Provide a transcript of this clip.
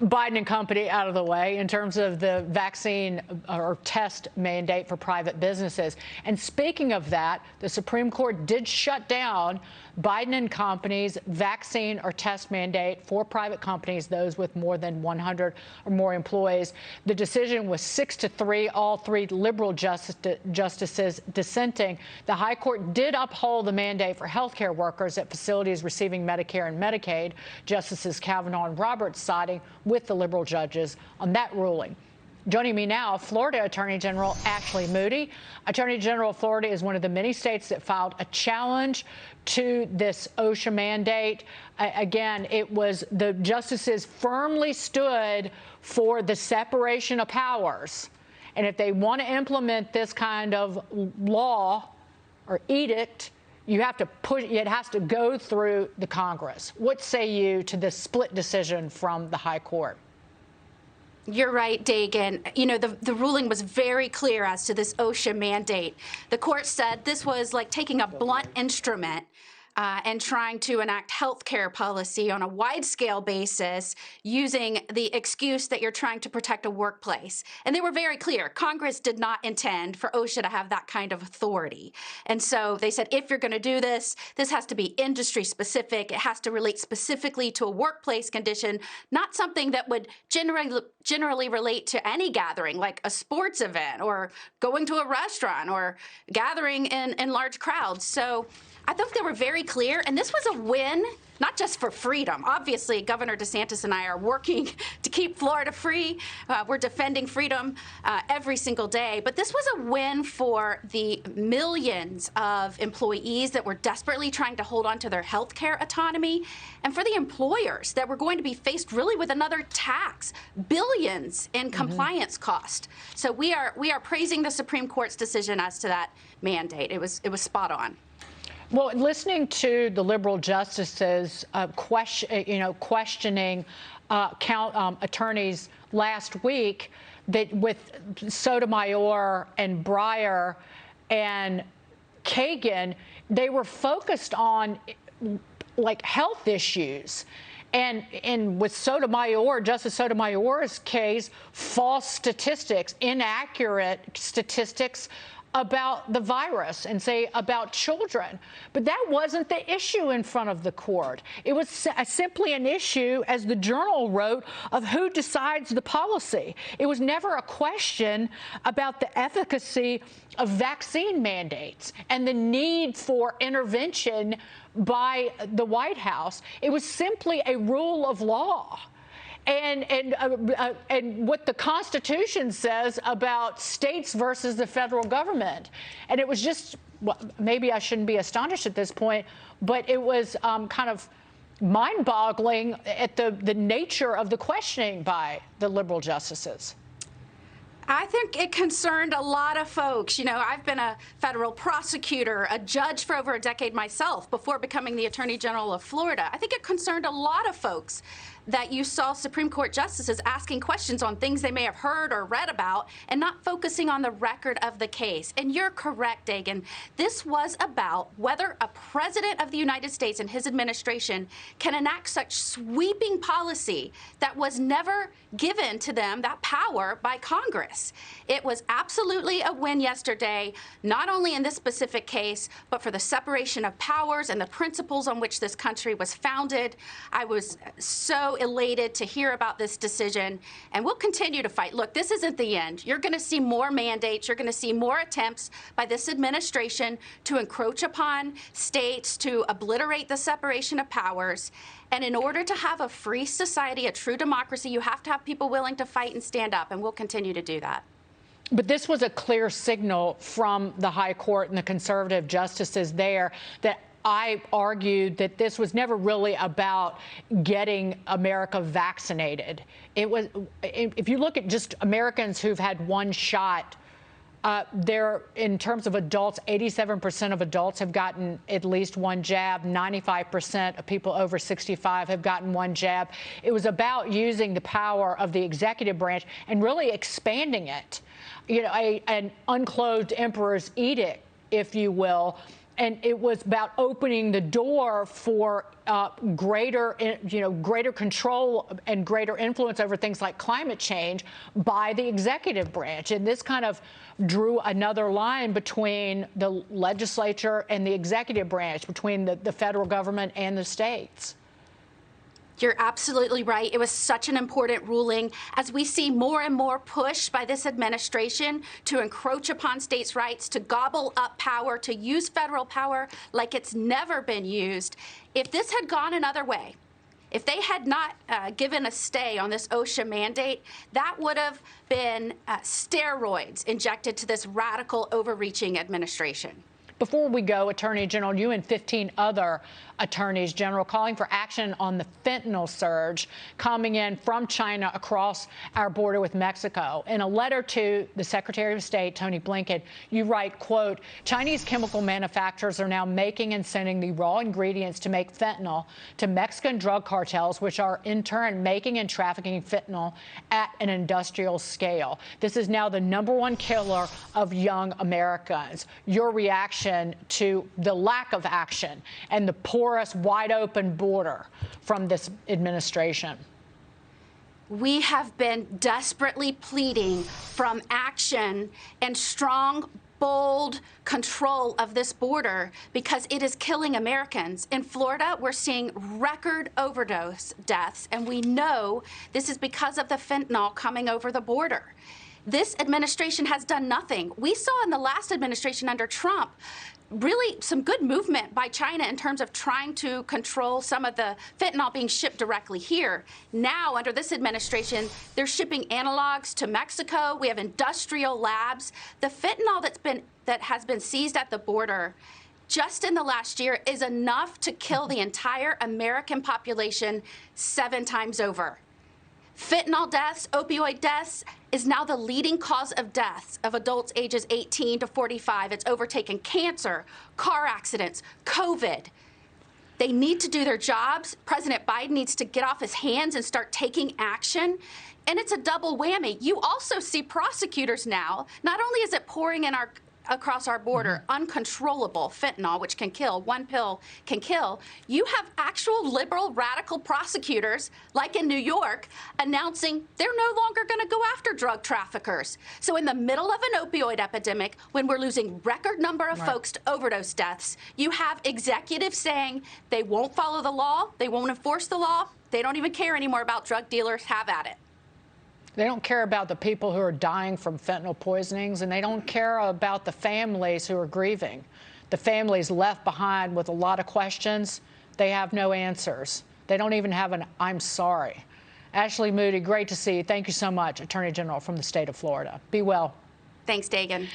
Biden and company out of the way in terms of the vaccine or test mandate for private businesses. And speaking of that, the Supreme Court did shut down Biden and company's vaccine or test mandate for private companies, those with more than 100 or more employees. The decision was 6-3, all three liberal justices dissenting. The High Court did uphold the mandate for healthcare workers at facilities receiving Medicare and Medicaid. Justices Kavanaugh and Roberts siding with the liberal judges on that ruling. Joining me now, Florida Attorney General Ashley Moody. Attorney General of Florida is one of the many states that filed a challenge to this OSHA mandate. Again, it was the justices firmly stood for the separation of powers. And if they want to implement this kind of law or edict, you have to push, it has to go through the Congress. What say you to this split decision from the High Court? You're right, Dagan. You know, the ruling was very clear as to this OSHA mandate. The court said this was like taking a blunt instrument and trying to enact health care policy on a wide-scale basis using the excuse that you're trying to protect a workplace. And they were very clear. Congress did not intend for OSHA to have that kind of authority. And so they said, if you're going to do this, this has to be industry-specific. It has to relate specifically to a workplace condition, not something that would generally relate to any gathering, like a sports event or going to a restaurant or gathering in large crowds. So I thought they were very clear, and this was a win, not just for freedom. Obviously, Governor DeSantis and I are working to keep Florida free. We're defending freedom every single day. But this was a win for the millions of employees that were desperately trying to hold on to their health care autonomy, and for the employers that were going to be faced really with another tax, billions in compliance cost. So we are praising the Supreme Court's decision as to that mandate. It was spot on. Well, listening to the liberal justices questioning attorneys last week, that with Sotomayor and Breyer and Kagan, they were focused on like health issues. And with Sotomayor, Justice Sotomayor's case, false statistics, inaccurate statistics about the virus and say about children. But that wasn't the issue in front of the court. It was simply an issue, as the Journal wrote, of who decides the policy. It was never a question about the efficacy of vaccine mandates and the need for intervention by the White House. It was simply a rule of law. And what the Constitution says about states versus the federal government. And it was just, well, maybe I shouldn't be astonished at this point, but it was kind of mind-boggling at the nature of the questioning by the liberal justices. I think it concerned a lot of folks. You know, I've been a federal prosecutor, a judge for over a decade myself before becoming the Attorney General of Florida. I think it concerned a lot of folks that you saw Supreme Court justices asking questions on things they may have heard or read about and not focusing on the record of the case. And you're correct, Dagan. This was about whether a president of the United States and his administration can enact such sweeping policy that was never given to them, that power, by Congress. It was absolutely a win yesterday, not only in this specific case, but for the separation of powers and the principles on which this country was founded. I was so elated to hear about this decision, and we'll continue to fight. Look, this isn't the end. You're going to see more mandates. You're going to see more attempts by this administration to encroach upon states, to obliterate the separation of powers. And in order to have a free society, a true democracy, you have to have people willing to fight and stand up, and we'll continue to do that. But this was a clear signal from the High Court and the conservative justices there that I argued that this was never really about getting America vaccinated. It was, if you look at just Americans who've had one shot, in terms of adults, 87% of adults have gotten at least one jab. 95% of people over 65 have gotten one jab. It was about using the power of the executive branch and really expanding it. You know, an unclothed emperor's edict, if you will, And it was about opening the door for greater control and greater influence over things like climate change by the executive branch. And this kind of drew another line between the legislature and the executive branch, between the federal government and the states. You're absolutely right. It was such an important ruling as we see more and more push by this administration to encroach upon states' rights, to gobble up power, to use federal power like it's never been used. If this had gone another way, if they had not given a stay on this OSHA mandate, that would have been steroids injected to this radical, overreaching administration. Before we go, Attorney General, you and 15 other attorneys general calling for action on the fentanyl surge coming in from China across our border with Mexico. In a letter to the Secretary of State, Tony Blinken, you write, quote, Chinese chemical manufacturers are now making and sending the raw ingredients to make fentanyl to Mexican drug cartels, which are in turn making and trafficking fentanyl at an industrial scale. This is now the #1 killer of young Americans. Your reaction to the lack of action and the porous, wide-open border from this administration? We have been desperately pleading from action and strong, bold control of this border because it is killing Americans. In Florida, we're seeing record overdose deaths, and we know this is because of the fentanyl coming over the border. This administration has done nothing. We saw in the last administration under Trump really some good movement by China in terms of trying to control some of the fentanyl being shipped directly here. Now, under this administration, they're shipping analogs to Mexico. We have industrial labs. The fentanyl that has been seized at the border just in the last year is enough to kill the entire American population 7 times over. Fentanyl deaths, opioid deaths, is now the leading cause of deaths of adults ages 18 to 45. It's overtaken cancer, car accidents, COVID. They need to do their jobs. President Biden needs to get off his hands and start taking action. And it's a double whammy. You also see prosecutors now, not only is it pouring in across our border, uncontrollable fentanyl, which can kill, one pill can kill. You have actual liberal radical prosecutors, like in New York, announcing they're no longer going to go after drug traffickers. So in the middle of an opioid epidemic, when we're losing record number of folks to overdose deaths, you have executives saying they won't follow the law, they won't enforce the law, they don't even care anymore about drug dealers. Have at it. They don't care about the people who are dying from fentanyl poisonings, and they don't care about the families who are grieving. The families left behind with a lot of questions. They have no answers. They don't even have an I'm sorry. Ashley Moody, great to see you. Thank you so much, Attorney General from the state of Florida. Be well. Thanks, Dagan.